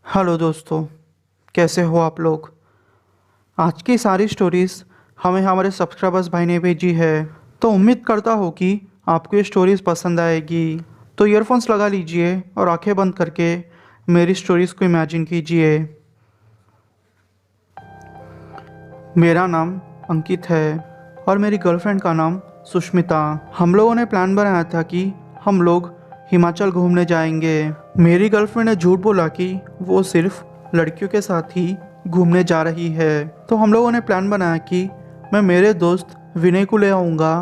Hello दोस्तों, कैसे हो आप लोग। आज की सारी स्टोरीज़ हमें हमारे सब्सक्राइबर्स भाई ने भेजी है, तो उम्मीद करता हूँ कि आपको ये स्टोरीज़ पसंद आएगी। तो ईयरफोन्स लगा लीजिए और आंखें बंद करके मेरी स्टोरीज़ को इमेजिन कीजिए। मेरा नाम अंकित है और मेरी गर्लफ्रेंड का नाम सुष्मिता। हम लोगों ने प्लान बनाया था कि हम लोग हिमाचल घूमने जाएंगे। मेरी गर्लफ्रेंड ने झूठ बोला कि वो सिर्फ लड़कियों के साथ ही घूमने जा रही है। तो हम लोगों ने प्लान बनाया कि मैं मेरे दोस्त विनय को ले आऊँगा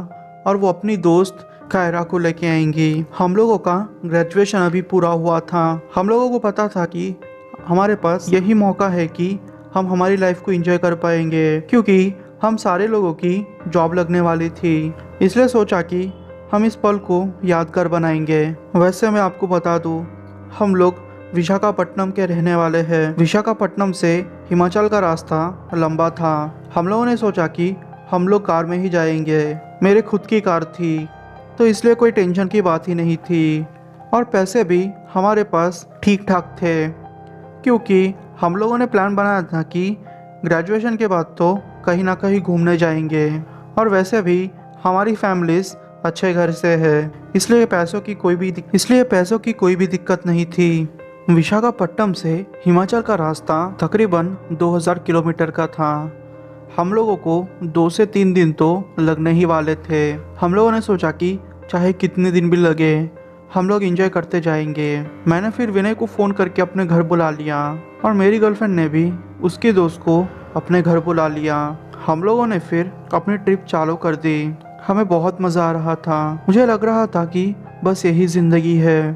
और वो अपनी दोस्त कायरा को लेके आएंगी। हम लोगों का ग्रेजुएशन अभी पूरा हुआ था। हम लोगों को पता था कि हमारे पास यही मौका है कि हम हमारी लाइफ को एंजॉय कर पाएंगे, क्योंकि हम सारे लोगों की जॉब लगने वाली थी। इसलिए सोचा कि हम इस पल को यादगार बनाएंगे। वैसे मैं आपको बता दूं, हम लोग विशाखापट्टनम के रहने वाले हैं। विशाखापट्टनम से हिमाचल का रास्ता लंबा था। हम लोगों ने सोचा कि हम लोग कार में ही जाएंगे। मेरे खुद की कार थी, तो इसलिए कोई टेंशन की बात ही नहीं थी और पैसे भी हमारे पास ठीक ठाक थे, क्योंकि हम लोगों ने प्लान बनाया था कि ग्रेजुएशन के बाद तो कहीं ना कहीं घूमने जाएंगे और वैसे भी हमारी फैमिलीज अच्छे घर से है, इसलिए पैसों की कोई भी दिक्कत नहीं थी। विशाखापट्टनम से हिमाचल का रास्ता तकरीबन 2000 किलोमीटर का था। हम लोगों को 2 से 3 दिन तो लगने ही वाले थे। हम लोगों ने सोचा कि चाहे कितने दिन भी लगे, हम लोग एंजॉय करते जाएंगे। मैंने फिर विनय को फ़ोन करके अपने घर बुला लिया और मेरी गर्लफ्रेंड ने भी उसके दोस्त को अपने घर बुला लिया। हम लोगों ने फिर अपनी ट्रिप चालू कर दी। हमें बहुत मज़ा आ रहा था। मुझे लग रहा था कि बस यही ज़िंदगी है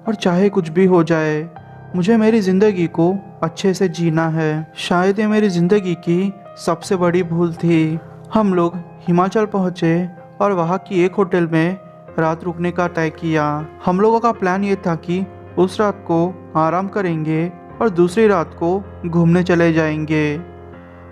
और चाहे कुछ भी हो जाए, मुझे मेरी ज़िंदगी को अच्छे से जीना है। शायद ये मेरी ज़िंदगी की सबसे बड़ी भूल थी। हम लोग हिमाचल पहुँचे और वहाँ की एक होटल में रात रुकने का तय किया। हम लोगों का प्लान ये था कि उस रात को आराम करेंगे और दूसरी रात को घूमने चले जाएंगे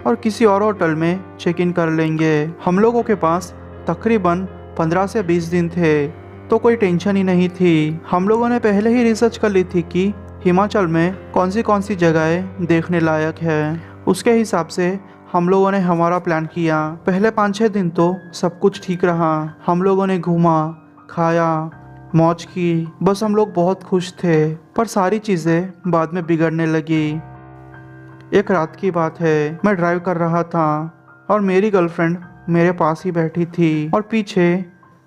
और किसी और होटल में चेक इन कर लेंगे। हम लोगों के पास तकरीबन 15 से 20 दिन थे, तो कोई टेंशन ही नहीं थी। हम लोगों ने पहले ही रिसर्च कर ली थी कि हिमाचल में कौन सी जगहें देखने लायक है। उसके हिसाब से हम लोगों ने हमारा प्लान किया। पहले 5-6 दिन तो सब कुछ ठीक रहा। हम लोगों ने घूमा, खाया, मौज की, बस हम लोग बहुत खुश थे। पर सारी चीज़ें बाद में बिगड़ने लगी। एक रात की बात है, मैं ड्राइव कर रहा था और मेरी गर्लफ्रेंड मेरे पास ही बैठी थी और पीछे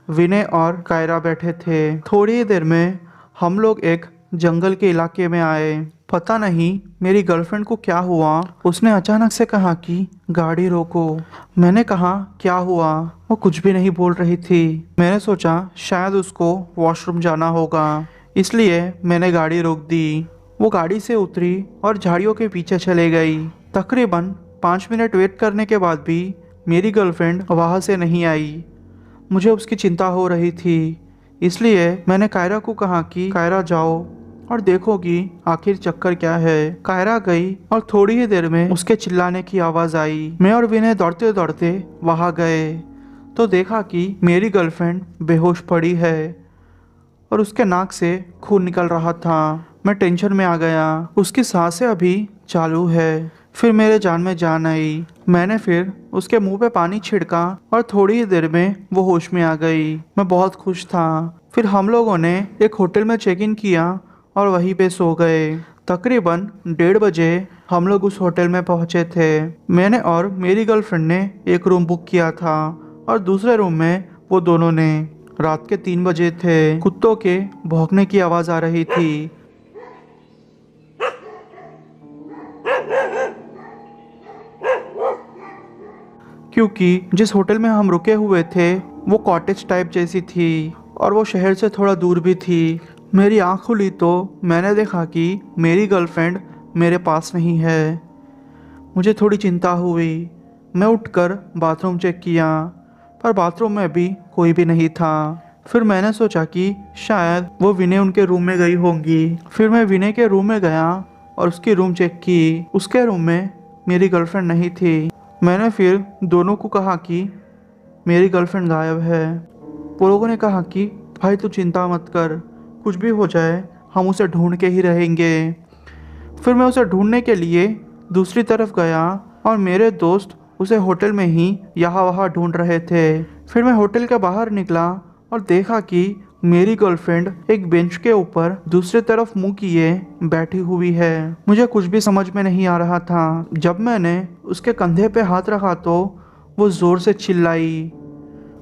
विनय और कायरा बैठे थे। थोड़ी ही देर में हम लोग एक जंगल के इलाके में आए। पता नहीं मेरी गर्लफ्रेंड को क्या हुआ, उसने अचानक से कहा कि गाड़ी रोको। मैंने कहा क्या हुआ? वो कुछ भी नहीं बोल रही थी। मैंने सोचा शायद उसको वॉशरूम जाना होगा, इसलिए मैंने गाड़ी रोक दी। वो गाड़ी से उतरी और झाड़ियों के पीछे चले गई। तकरीबन 5 मिनट वेट करने के बाद भी मेरी गर्लफ्रेंड वहाँ से नहीं आई। मुझे उसकी चिंता हो रही थी, इसलिए मैंने कायरा को कहा कि कायरा जाओ और देखो कि आखिर चक्कर क्या है। कायरा गई और थोड़ी ही देर में उसके चिल्लाने की आवाज़ आई। मैं और विनय दौड़ते दौड़ते वहाँ गए तो देखा कि मेरी गर्लफ्रेंड बेहोश पड़ी है और उसके नाक से खून निकल रहा था। मैं टेंशन में आ गया। उसकी सांसें अभी चालू है। फिर मेरे जान में जान आई। मैंने फिर उसके मुंह पे पानी छिड़का और थोड़ी ही देर में वो होश में आ गई। मैं बहुत खुश था। फिर हम लोगों ने एक होटल में चेक इन किया और वहीं पे सो गए। तकरीबन 1:30 बजे हम लोग उस होटल में पहुंचे थे। मैंने और मेरी गर्लफ्रेंड ने एक रूम बुक किया था और दूसरे रूम में वो दोनों ने। रात के 3 बजे थे। कुत्तों के भौंकने की आवाज़ आ रही थी। क्योंकि जिस होटल में हम रुके हुए थे वो कॉटेज टाइप जैसी थी और वो शहर से थोड़ा दूर भी थी। मेरी आँख खुली तो मैंने देखा कि मेरी गर्लफ्रेंड मेरे पास नहीं है। मुझे थोड़ी चिंता हुई। मैं उठकर बाथरूम चेक किया, पर बाथरूम में भी कोई भी नहीं था। फिर मैंने सोचा कि शायद वो विनय उनके रूम में गई होंगी। फिर मैं विनय के रूम में गया और उसकी रूम चेक की। उसके रूम में मेरी गर्लफ्रेंड नहीं थी। मैंने फिर दोनों को कहा कि मेरी गर्लफ्रेंड गायब है। वो लोगों ने कहा कि भाई तू चिंता मत कर, कुछ भी हो जाए हम उसे ढूंढ के ही रहेंगे। फिर मैं उसे ढूंढने के लिए दूसरी तरफ गया और मेरे दोस्त उसे होटल में ही यहाँ वहाँ ढूंढ रहे थे। फिर मैं होटल के बाहर निकला और देखा कि मेरी गर्लफ्रेंड एक बेंच के ऊपर दूसरी तरफ मुंह किए बैठी हुई है। मुझे कुछ भी समझ में नहीं आ रहा था। जब मैंने उसके कंधे पे हाथ रखा तो वो जोर से चिल्लाई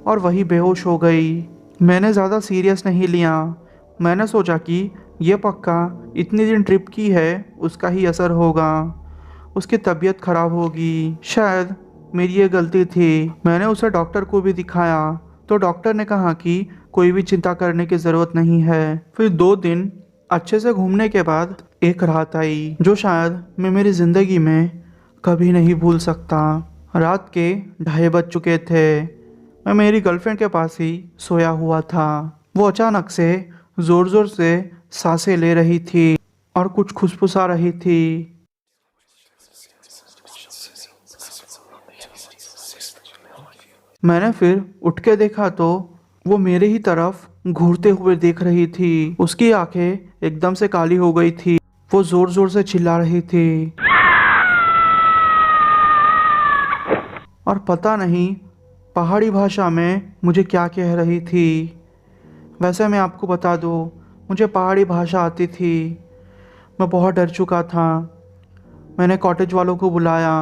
और वही बेहोश हो गई। मैंने ज़्यादा सीरियस नहीं लिया। मैंने सोचा कि ये पक्का इतनी दिन ट्रिप की है उसका ही असर होगा, उसकी तबीयत खराब होगी। शायद मेरी ये गलती थी। मैंने उसे डॉक्टर को भी दिखाया तो डॉक्टर ने कहा कि कोई भी चिंता करने की ज़रूरत नहीं है। फिर 2 दिन अच्छे से घूमने के बाद एक रात आई जो शायद मैं मेरी ज़िंदगी में कभी नहीं भूल सकता। रात के 2:30 बज चुके थे। मैं मेरी गर्लफ्रेंड के पास ही सोया हुआ था। वो अचानक से ज़ोर ज़ोर से सांसें ले रही थी और कुछ खुसफुसा रही थी। मैंने फिर उठ के देखा तो वो मेरे ही तरफ घूरते हुए देख रही थी। उसकी आंखें एकदम से काली हो गई थी। वो जोर जोर से चिल्ला रही थी और पता नहीं पहाड़ी भाषा में मुझे क्या कह रही थी। वैसे मैं आपको बता दूं, मुझे पहाड़ी भाषा आती थी। मैं बहुत डर चुका था। मैंने कॉटेज वालों को बुलाया।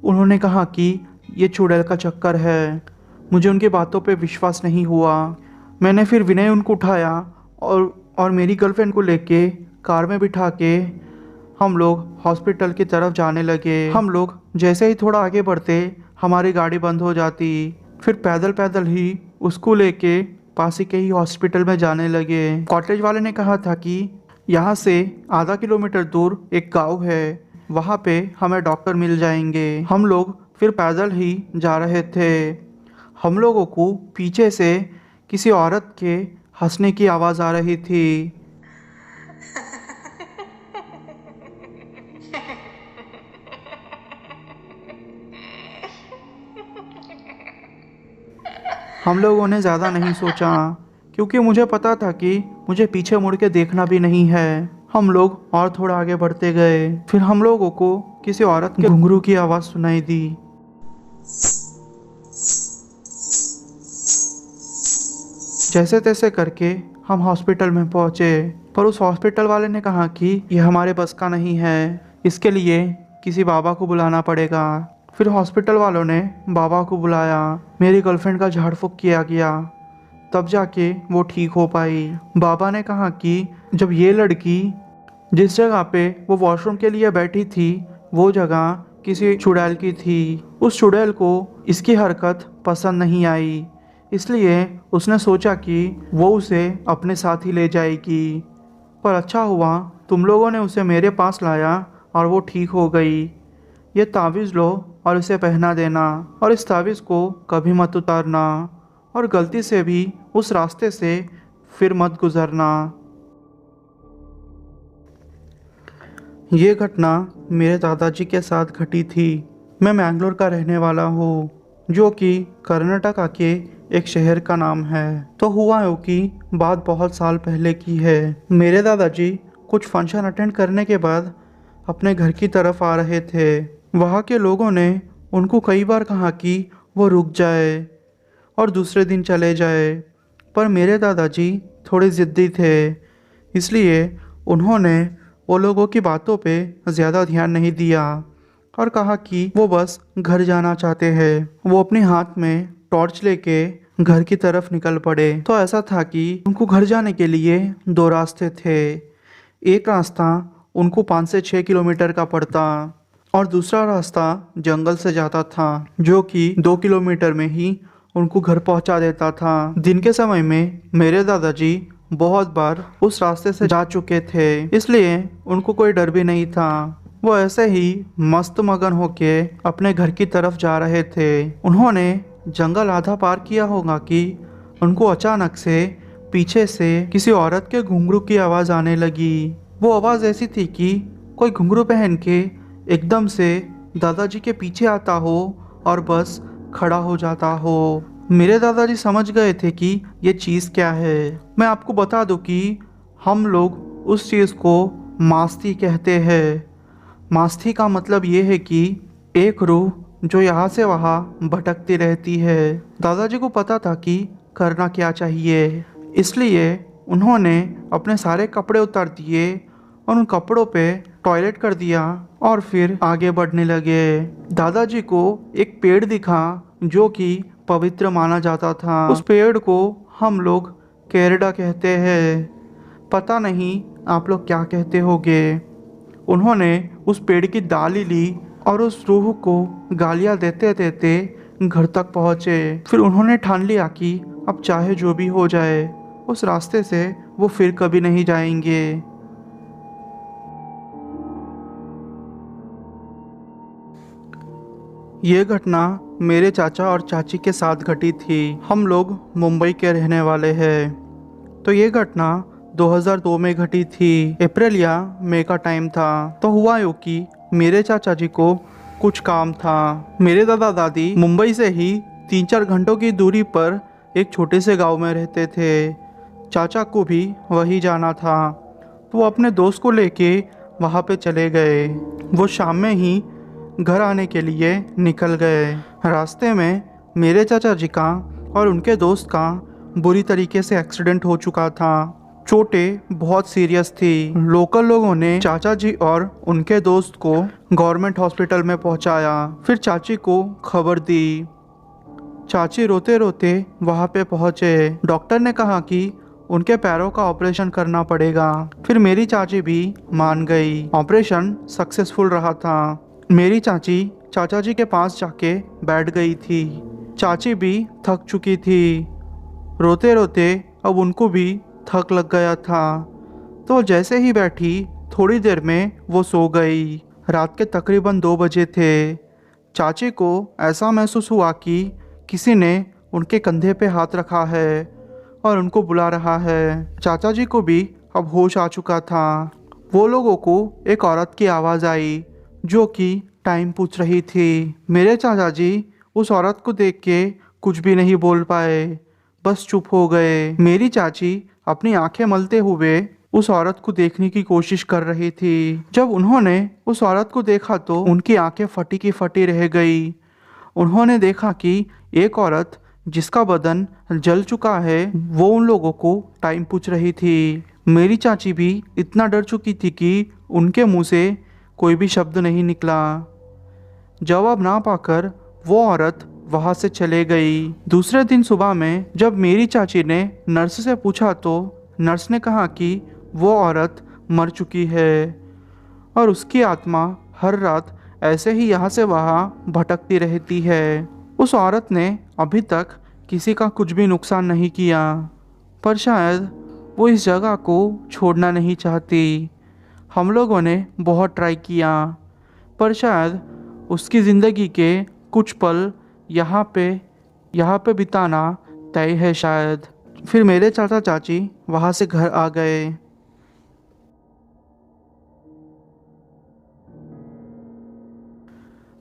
उन्होंने कहा कि ये चुड़ैल का चक्कर है। मुझे उनकी बातों पे विश्वास नहीं हुआ। मैंने फिर विनय उनको उठाया और मेरी गर्लफ्रेंड को लेके कार में बिठा के हम लोग हॉस्पिटल की तरफ जाने लगे। हम लोग जैसे ही थोड़ा आगे बढ़ते हमारी गाड़ी बंद हो जाती। फिर पैदल पैदल ही उसको लेके पास ही के ही हॉस्पिटल में जाने लगे। कॉटेज वाले ने कहा था कि यहाँ से आधा किलोमीटर दूर एक गाँव है, वहाँ पे हमें डॉक्टर मिल जाएंगे। हम लोग फिर पैदल ही जा रहे थे। हम लोगों को पीछे से किसी औरत के हंसने की आवाज़ आ रही थी। हम लोगों ने ज़्यादा नहीं सोचा क्योंकि मुझे पता था कि मुझे पीछे मुड़ के देखना भी नहीं है। हम लोग और थोड़ा आगे बढ़ते गए। फिर हम लोगों को किसी औरत के घुंघरू की आवाज़ सुनाई दी। जैसे तैसे करके हम हॉस्पिटल में पहुंचे, पर उस हॉस्पिटल वाले ने कहा कि यह हमारे बस का नहीं है, इसके लिए किसी बाबा को बुलाना पड़ेगा। फिर हॉस्पिटल वालों ने बाबा को बुलाया। मेरी गर्लफ्रेंड का झाड़ फूक किया गया, तब जाके वो ठीक हो पाई। बाबा ने कहा कि जब ये लड़की जिस जगह पे वो वॉशरूम के लिए बैठी थी वो जगह किसी चुड़ैल की थी। उस चुड़ैल को इसकी हरकत पसंद नहीं आई, इसलिए उसने सोचा कि वो उसे अपने साथ ही ले जाएगी। पर अच्छा हुआ तुम लोगों ने उसे मेरे पास लाया और वो ठीक हो गई। ये तावीज़ लो और इसे पहना देना और इस तावीज़ को कभी मत उतारना और गलती से भी उस रास्ते से फिर मत गुजरना। ये घटना मेरे दादाजी के साथ घटी थी। मैं मैंगलोर का रहने वाला हूँ, जो कि कर्नाटका के एक शहर का नाम है। तो हुआ है कि बात बहुत साल पहले की है। मेरे दादाजी कुछ फंक्शन अटेंड करने के बाद अपने घर की तरफ आ रहे थे। वहाँ के लोगों ने उनको कई बार कहा कि वो रुक जाए और दूसरे दिन चले जाए, पर मेरे दादाजी थोड़े ज़िद्दी थे, इसलिए उन्होंने वो लोगों की बातों पे ज़्यादा ध्यान नहीं दिया और कहा कि वो बस घर जाना चाहते हैं। वो अपने हाथ में टॉर्च लेके घर की तरफ निकल पड़े। तो ऐसा था कि उनको घर जाने के लिए 2 रास्ते थे। एक रास्ता उनको 5 से 6 किलोमीटर का पड़ता और दूसरा रास्ता जंगल से जाता था, जो कि 2 किलोमीटर में ही उनको घर पहुंचा देता था। दिन के समय में मेरे दादाजी बहुत बार उस रास्ते से जा चुके थे, इसलिए उनको कोई डर भी नहीं था। वो ऐसे ही मस्त मगन होके अपने घर की तरफ जा रहे थे। उन्होंने जंगल आधा पार किया होगा कि उनको अचानक से पीछे से किसी औरत के घुंघरू की आवाज़ आने लगी। वो आवाज़ ऐसी थी कि कोई घुंघरू पहन के एकदम से दादाजी के पीछे आता हो और बस खड़ा हो जाता हो। मेरे दादाजी समझ गए थे कि ये चीज़ क्या है। मैं आपको बता दूं कि हम लोग उस चीज़ को मास्ती कहते हैं। मास्ती का मतलब ये है कि एक रूह जो यहाँ से वहाँ भटकती रहती है। दादाजी को पता था कि करना क्या चाहिए, इसलिए उन्होंने अपने सारे कपड़े उतार दिए और उन कपड़ों पे टॉयलेट कर दिया और फिर आगे बढ़ने लगे। दादाजी को एक पेड़ दिखा जो कि पवित्र माना जाता था। उस पेड़ को हम लोग केरडा कहते हैं। पता नहीं आप लोग क्या कहते होगे। उन्होंने उस पेड़ की डाली ली और उस रूह को गालियां देते देते घर तक पहुंचे। फिर उन्होंने ठान लिया कि अब चाहे जो भी हो जाए उस रास्ते से वो फिर कभी नहीं जाएंगे। ये घटना मेरे चाचा और चाची के साथ घटी थी। हम लोग मुंबई के रहने वाले हैं। तो ये घटना 2002 में घटी थी। अप्रैल या मई का टाइम था। तो हुआ यूँ कि मेरे चाचा जी को कुछ काम था। मेरे दादा दादी मुंबई से ही 3-4 घंटों की दूरी पर एक छोटे से गांव में रहते थे। चाचा को भी वही जाना था, तो वो अपने दोस्त को लेके वहाँ पे चले गए। वो शाम में ही घर आने के लिए निकल गए। रास्ते में मेरे चाचा जी का और उनके दोस्त का बुरी तरीके से एक्सीडेंट हो चुका था। चोटें बहुत सीरियस थी। लोकल लोगों ने चाचा जी और उनके दोस्त को गवर्नमेंट हॉस्पिटल में पहुंचाया। फिर चाची को खबर दी। चाची रोते रोते वहां पे पहुंचे। डॉक्टर ने कहा कि उनके पैरों का ऑपरेशन करना पड़ेगा। फिर मेरी चाची भी मान गई। ऑपरेशन सक्सेसफुल रहा था। मेरी चाची चाचा जी के पास जाके बैठ गई थी। चाची भी थक चुकी थी। रोते रोते अब उनको भी थक लग गया था, तो जैसे ही बैठी थोड़ी देर में वो सो गई। रात के तकरीबन 2 बजे थे। चाची को ऐसा महसूस हुआ कि किसी ने उनके कंधे पे हाथ रखा है और उनको बुला रहा है। चाचा जी को भी अब होश आ चुका था। वो लोगों को एक औरत की आवाज़ आई जो कि टाइम पूछ रही थी। मेरे चाचा जी उस औरत को देख के कुछ भी नहीं बोल पाए, बस चुप हो गए। मेरी चाची अपनी आंखें मलते हुए उस औरत को देखने की कोशिश कर रही थी। जब उन्होंने उस औरत को देखा तो उनकी आंखें फटी की फटी रह गई। उन्होंने देखा कि एक औरत जिसका बदन जल चुका है वो उन लोगों को टाइम पूछ रही थी। मेरी चाची भी इतना डर चुकी थी कि उनके मुंह से कोई भी शब्द नहीं निकला। जवाब ना पाकर वो औरत वहाँ से चले गई। दूसरे दिन सुबह में जब मेरी चाची ने नर्स से पूछा तो नर्स ने कहा कि वो औरत मर चुकी है और उसकी आत्मा हर रात ऐसे ही यहाँ से वहाँ भटकती रहती है। उस औरत ने अभी तक किसी का कुछ भी नुकसान नहीं किया, पर शायद वो इस जगह को छोड़ना नहीं चाहती। हम लोगों ने बहुत ट्राई किया, पर शायद उसकी ज़िंदगी के कुछ पल यहाँ पे बिताना तय है शायद। फिर मेरे चाचा चाची वहाँ से घर आ गए।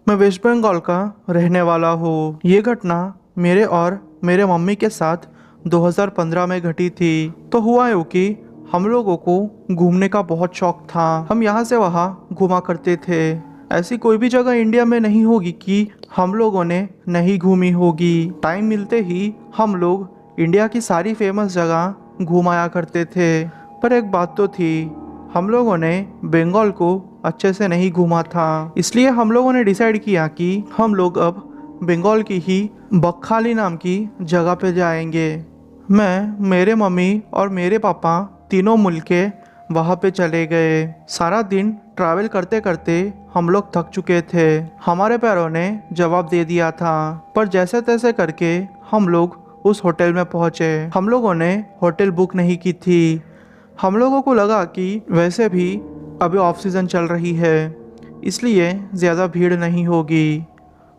मैं वेस्ट बंगाल का रहने वाला हूँ। ये घटना मेरे और मेरे मम्मी के साथ 2015 में घटी थी। तो हुआ यूँ कि हम लोगों को घूमने का बहुत शौक था। हम यहाँ से वहाँ घूमा करते थे। ऐसी कोई भी जगह इंडिया में नहीं होगी कि हम लोगों ने नहीं घूमी होगी। टाइम मिलते ही हम लोग इंडिया की सारी फेमस जगह घुमाया करते थे। पर एक बात तो थी, हम लोगों ने बंगाल को अच्छे से नहीं घूमा था। इसलिए हम लोगों ने डिसाइड किया कि हम लोग अब बंगाल की ही बकखाली नाम की जगह पे जाएंगे। मैं, मेरे मम्मी और मेरे पापा तीनों मिलके वहाँ पे चले गए। सारा दिन ट्रैवल करते करते हम लोग थक चुके थे। हमारे पैरों ने जवाब दे दिया था, पर जैसे तैसे करके हम लोग उस होटल में पहुँचे। हम लोगों ने होटल बुक नहीं की थी। हम लोगों को लगा कि वैसे भी अभी ऑफ सीज़न चल रही है, इसलिए ज़्यादा भीड़ नहीं होगी,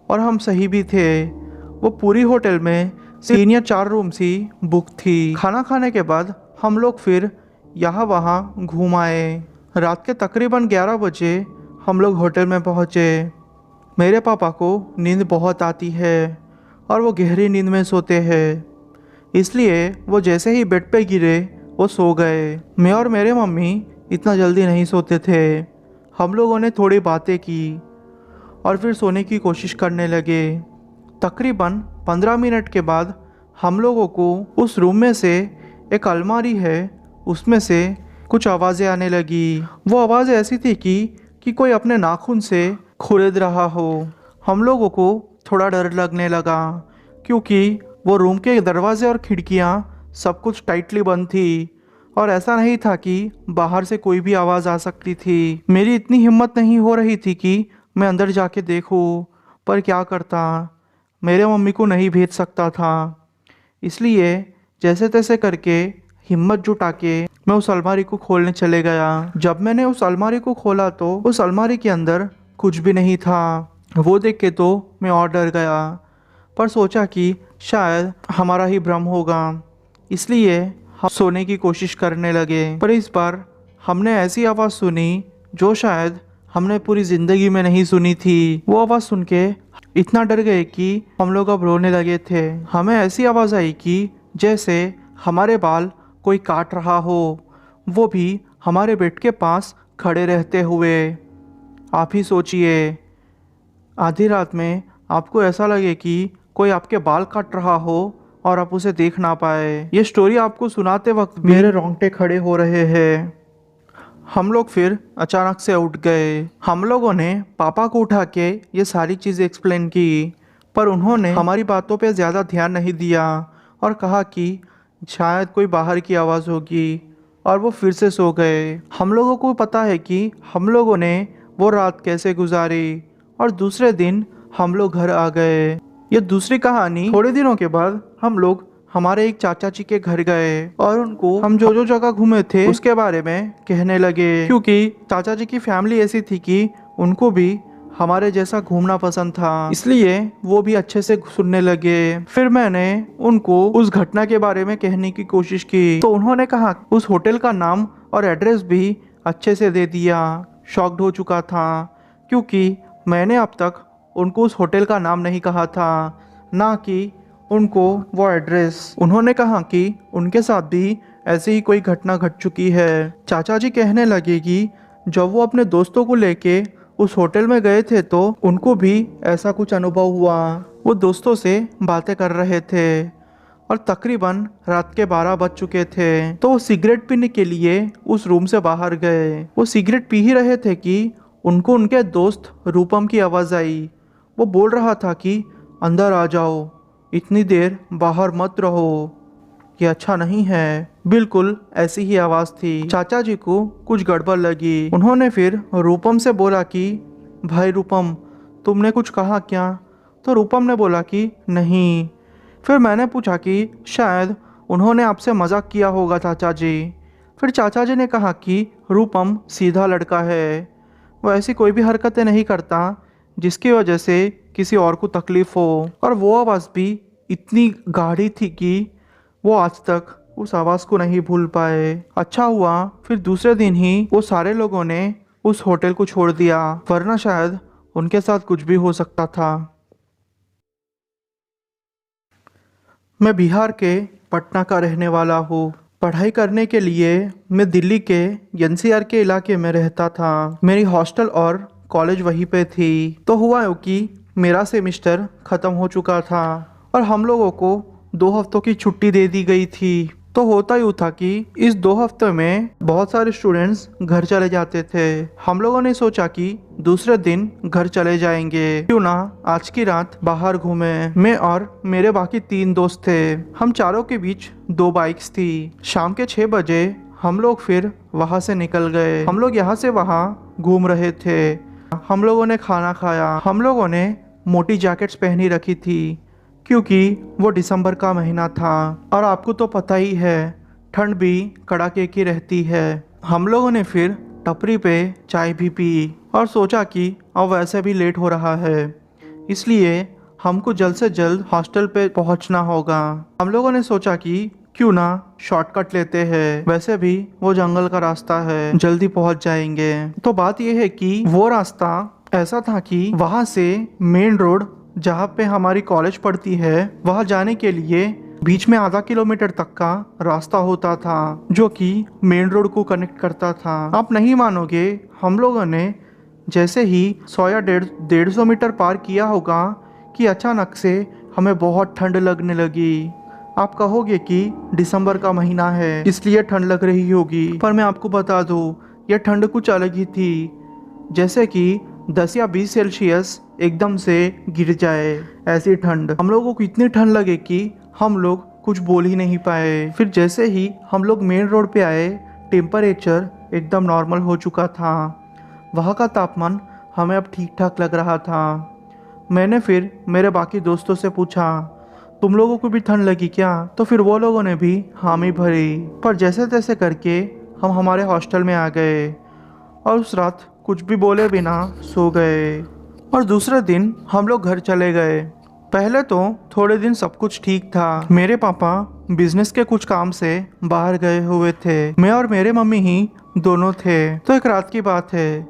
और हम सही भी थे। वो पूरी होटल में 3 या 4 रूम्स ही बुक थी। खाना खाने के बाद हम लोग फिर यहाँ वहाँ घूम आए। रात के तकरीबन 11 बजे हम लोग होटल में पहुँचे। मेरे पापा को नींद बहुत आती है और वो गहरी नींद में सोते हैं, इसलिए वो जैसे ही बेड पे गिरे वो सो गए। मैं और मेरे मम्मी इतना जल्दी नहीं सोते थे। हम लोगों ने थोड़ी बातें की और फिर सोने की कोशिश करने लगे। तकरीबन 15 मिनट के बाद हम लोगों को उस रूम में से एक अलमारी है, उसमें से कुछ आवाज़ें आने लगी। वो आवाज़ें ऐसी थी कि कोई अपने नाखून से खुरेद रहा हो। हम लोगों को थोड़ा डर लगने लगा क्योंकि वो रूम के दरवाजे और खिड़कियाँ सब कुछ टाइटली बंद थी और ऐसा नहीं था कि बाहर से कोई भी आवाज़ आ सकती थी। मेरी इतनी हिम्मत नहीं हो रही थी कि मैं अंदर जाके देखूं, पर क्या करता, मेरे मम्मी को नहीं भेज सकता था। इसलिए जैसे तैसे करके हिम्मत जुटा के मैं उस अलमारी को खोलने चले गया। जब मैंने उस अलमारी को खोला तो उस अलमारी के अंदर कुछ भी नहीं था। वो देख के तो मैं और डर गया, पर सोचा कि शायद हमारा ही भ्रम होगा, इसलिए हम सोने की कोशिश करने लगे। पर इस बार हमने ऐसी आवाज़ सुनी जो शायद हमने पूरी ज़िंदगी में नहीं सुनी थी। वो आवाज़ सुन के इतना डर गए कि हम लोग अब रोने लगे थे। हमें ऐसी आवाज़ आई कि जैसे हमारे बाल कोई काट रहा हो, वो भी हमारे बेड के पास खड़े रहते हुए। आप ही सोचिए, आधी रात में आपको ऐसा लगे कि कोई आपके बाल काट रहा हो और आप उसे देख ना पाए। ये स्टोरी आपको सुनाते वक्त मेरे रोंगटे खड़े हो रहे हैं। हम लोग फिर अचानक से उठ गए। हम लोगों ने पापा को उठा के ये सारी चीज़ें एक्सप्लेन की, पर उन्होंने हमारी बातों पे ज़्यादा ध्यान नहीं दिया और कहा कि शायद कोई बाहर की आवाज़ होगी, और वो फिर से सो गए। हम लोगों को पता है कि हम लोगों ने वो रात कैसे गुजारी और दूसरे दिन हम लोग घर आ गए। ये दूसरी कहानी। थोड़े दिनों के बाद हम लोग हमारे एक चाचा जी के घर गए और उनको हम जो जो जगह घूमे थे उसके बारे में कहने लगे, क्योंकि चाचा जी की फैमिली ऐसी थी कि उनको भी हमारे जैसा घूमना पसंद था, इसलिए वो भी अच्छे से सुनने लगे। फिर मैंने उनको उस घटना के बारे में कहने की कोशिश की तो उन्होंने कहा उस होटल का नाम और एड्रेस भी अच्छे से दे दिया। शॉक्ड हो चुका था क्योंकि मैंने अब तक उनको उस होटल का नाम नहीं कहा था, ना कि उनको वो एड्रेस। उन्होंने कहा कि उनके साथ भी ऐसी ही कोई घटना घट चुकी है। चाचा जी कहने लगे कि जब वो अपने दोस्तों को लेके उस होटल में गए थे तो उनको भी ऐसा कुछ अनुभव हुआ। वो दोस्तों से बातें कर रहे थे और तकरीबन रात के 12 बज चुके थे, तो वो सिगरेट पीने के लिए उस रूम से बाहर गए। वो सिगरेट पी ही रहे थे कि उनको उनके दोस्त रूपम की आवाज़ आई। वो बोल रहा था कि अंदर आ जाओ, इतनी देर बाहर मत रहो, ये अच्छा नहीं है। बिल्कुल ऐसी ही आवाज़ थी। चाचा जी को कुछ गड़बड़ लगी। उन्होंने फिर रूपम से बोला कि भाई रूपम, तुमने कुछ कहा क्या? तो रूपम ने बोला कि नहीं। फिर मैंने पूछा कि शायद उन्होंने आपसे मजाक किया होगा चाचा जी। फिर चाचा जी ने कहा कि रूपम सीधा लड़का है, वो ऐसी कोई भी हरकतें नहीं करता जिसकी वजह से किसी और को तकलीफ हो। और वो आवाज़ भी इतनी गाढ़ी थी कि वो आज तक उस आवाज़ को नहीं भूल पाए। अच्छा हुआ फिर दूसरे दिन ही वो सारे लोगों ने उस होटल को छोड़ दिया, वरना शायद उनके साथ कुछ भी हो सकता था। मैं बिहार के पटना का रहने वाला हूँ। पढ़ाई करने के लिए मैं दिल्ली के एनसीआर के इलाके में रहता था। मेरी हॉस्टल और कॉलेज वहीं पे थी। तो हुआ यूँ कि मेरा सेमेस्टर ख़त्म हो चुका था और हम लोगों को 2 हफ्तों की छुट्टी दे दी गई थी। तो होता यूँ था कि इस 2 हफ्ते में बहुत सारे स्टूडेंट्स घर चले जाते थे। हम लोगों ने सोचा कि दूसरे दिन घर चले जाएंगे, क्यों ना आज की रात बाहर घूमे। मैं और मेरे बाकी 3 दोस्त थे। हम चारों के बीच 2 बाइक्स थी। शाम के 6 बजे हम लोग फिर वहाँ से निकल गए। हम लोग यहाँ से वहाँ घूम रहे थे। हम लोगों ने खाना खाया। हम लोगों ने मोटी जैकेट्स पहनी रखी थी क्योंकि वो दिसंबर का महीना था और आपको तो पता ही है ठंड भी कड़ाके की रहती है। हम लोगों ने फिर टपरी पे चाय भी पी और सोचा कि अब वैसे भी लेट हो रहा है, इसलिए हमको जल्द से जल्द हॉस्टल पे पहुंचना होगा। हम लोगों ने सोचा कि क्यों ना शॉर्टकट लेते हैं, वैसे भी वो जंगल का रास्ता है, जल्दी पहुंच जाएंगे। तो बात यह है कि वो रास्ता ऐसा था कि वहाँ से मेन रोड जहाँ पे हमारी कॉलेज पड़ती है वहाँ जाने के लिए बीच में आधा किलोमीटर तक का रास्ता होता था जो कि मेन रोड को कनेक्ट करता था। आप नहीं मानोगे, हम लोगों ने जैसे ही 100 या 150 मीटर पार किया होगा कि अचानक से हमें बहुत ठंड लगने लगी। आप कहोगे कि दिसंबर का महीना है इसलिए ठंड लग रही होगी, पर मैं आपको बता दूं यह ठंड कुछ अलग ही थी, जैसे कि 10 या 20 सेल्सियस एकदम से गिर जाए। ऐसी ठंड, हम लोगों को इतनी ठंड लगे कि हम लोग कुछ बोल ही नहीं पाए। फिर जैसे ही हम लोग मेन रोड पे आए, टेम्परेचर एकदम नॉर्मल हो चुका था। वहाँ का तापमान हमें अब ठीक ठाक लग रहा था। मैंने फिर मेरे बाकी दोस्तों से पूछा, तुम लोगों को भी ठंड लगी क्या? तो फिर वो लोगों ने भी हामी भरी। पर जैसे तैसे करके हम हमारे हॉस्टल में आ गए और उस रात कुछ भी बोले बिना सो गए। और दूसरे दिन हम लोग घर चले गए। पहले तो थोड़े दिन सब कुछ ठीक था। मेरे पापा बिजनेस के कुछ काम से बाहर गए हुए थे। मैं और मेरे मम्मी ही दोनों थे। तो एक रात की बात है,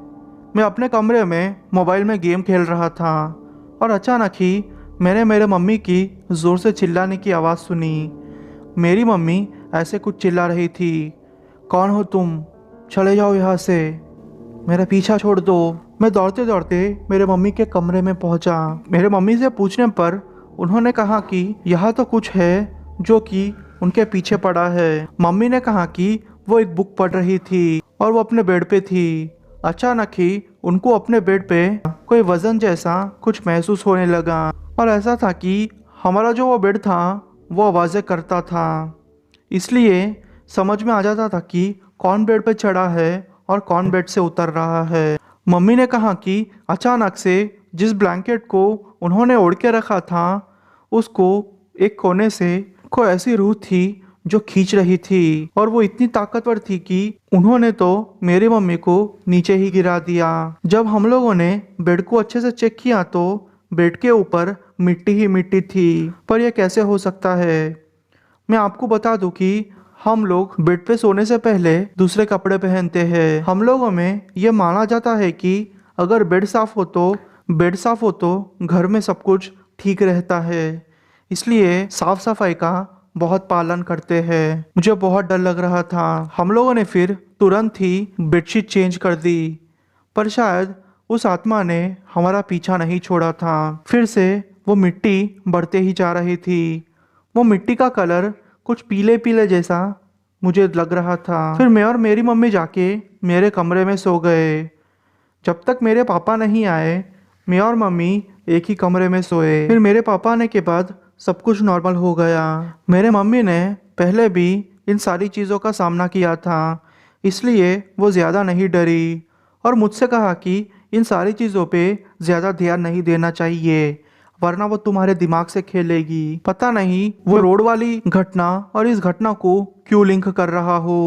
मैं अपने कमरे में मोबाइल में गेम खेल रहा था और अचानक ही मैंने मेरे मम्मी की ज़ोर से चिल्लाने की आवाज़ सुनी। मेरी मम्मी ऐसे कुछ चिल्ला रही थी, कौन हो तुम, चले जाओ यहाँ से, मेरा पीछा छोड़ दो। मैं दौड़ते दौड़ते मेरे मम्मी के कमरे में पहुंचा। मेरे मम्मी से पूछने पर उन्होंने कहा कि यहाँ तो कुछ है जो कि उनके पीछे पड़ा है। मम्मी ने कहा कि वो एक बुक पढ़ रही थी और वो अपने बेड पे थी। अचानक ही उनको अपने बेड पे कोई वजन जैसा कुछ महसूस होने लगा और ऐसा था कि हमारा जो वो बेड था वो आवाज़ें करता था। इसलिए समझ में आ जाता था कि कौन बेड पे चढ़ा है और कौन बेड से उतर रहा है। मम्मी ने कहा कि अचानक से जिस ब्लैंकेट को उन्होंने ओढ़ के रखा था उसको एक कोने से कोई ऐसी रूह थी जो खींच रही थी और वो इतनी ताकतवर थी कि उन्होंने तो मेरी मम्मी को नीचे ही गिरा दिया। जब हम लोगों ने बेड को अच्छे से चेक किया तो बेड के ऊपर मिट्टी ही मिट्टी थी। पर यह कैसे हो सकता है? मैं आपको बता दूं कि हम लोग बेड पे सोने से पहले दूसरे कपड़े पहनते हैं। हम लोगों में ये माना जाता है कि अगर बेड साफ हो तो घर में सब कुछ ठीक रहता है, इसलिए साफ सफाई का बहुत पालन करते हैं। मुझे बहुत डर लग रहा था। हम लोगों ने फिर तुरंत ही बेडशीट चेंज कर दी, पर शायद उस आत्मा ने हमारा पीछा नहीं छोड़ा था। फिर से वो मिट्टी बढ़ते ही जा रही थी। वो मिट्टी का कलर कुछ पीले पीले जैसा मुझे लग रहा था। फिर मैं और मेरी मम्मी जाके मेरे कमरे में सो गए। जब तक मेरे पापा नहीं आए, मैं और मम्मी एक ही कमरे में सोए। फिर मेरे पापा आने के बाद सब कुछ नॉर्मल हो गया। मेरे मम्मी ने पहले भी इन सारी चीज़ों का सामना किया था, इसलिए वो ज़्यादा नहीं डरी और मुझसे कहा कि इन सारी चीज़ों पे ज़्यादा ध्यान नहीं देना चाहिए, वरना वो तुम्हारे दिमाग से खेलेगी। पता नहीं वो रोड वाली घटना और इस घटना को क्यों लिंक कर रहा हो।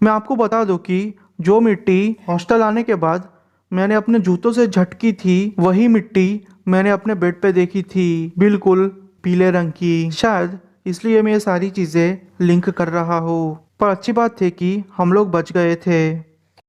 मैं आपको बता दूं कि जो मिट्टी हॉस्टल आने के बाद मैंने अपने जूतों से झटकी थी, वही मिट्टी मैंने अपने बेड पे देखी थी, बिल्कुल पीले रंग की। शायद इसलिए मैं ये सारी चीज़ें लिंक कर रहा हूँ। पर अच्छी बात थी कि हम लोग बच गए थे।